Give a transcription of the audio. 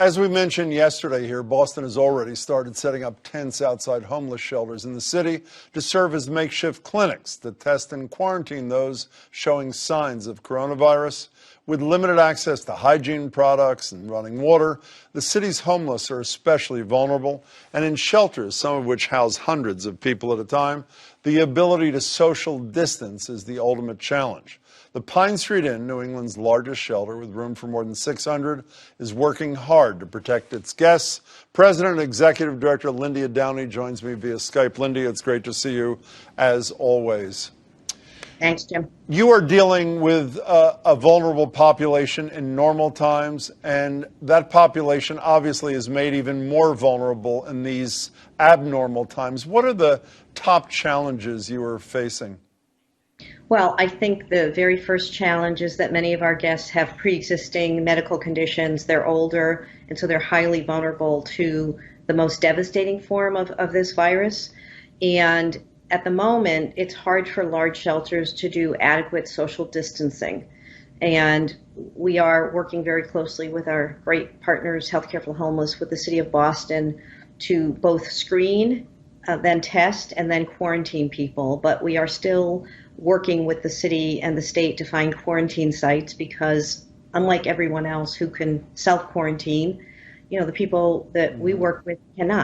As we mentioned yesterday here, Boston has already started setting up tents outside homeless shelters in the city to serve as makeshift clinics to test and quarantine those showing signs of coronavirus. With limited access to hygiene products and running water, the city's homeless are especially vulnerable, and in shelters, some of which house hundreds of people at a time, the ability to social distance is the ultimate challenge. The Pine Street Inn, New England's largest shelter with room for more than 600, is working hard to protect its guests. President and Executive Director Lyndia Downey joins me via Skype. Lyndia, it's great to see you, as always. Thanks, Jim. You are dealing with a vulnerable population in normal times, and that population obviously is made even more vulnerable in these abnormal times. What are the top challenges you are facing? Well, I think the very first challenge is that many of our guests have pre-existing medical conditions. They're older, and so they're highly vulnerable to the most devastating form of this virus. And at the moment, it's hard for large shelters to do adequate social distancing. And we are working very closely with our great partners, Healthcare for the Homeless, with the City of Boston to both screen, then test, and then quarantine people. But we are still working with the city and the state to find quarantine sites because, unlike everyone else who can self-quarantine, the people that we work with cannot.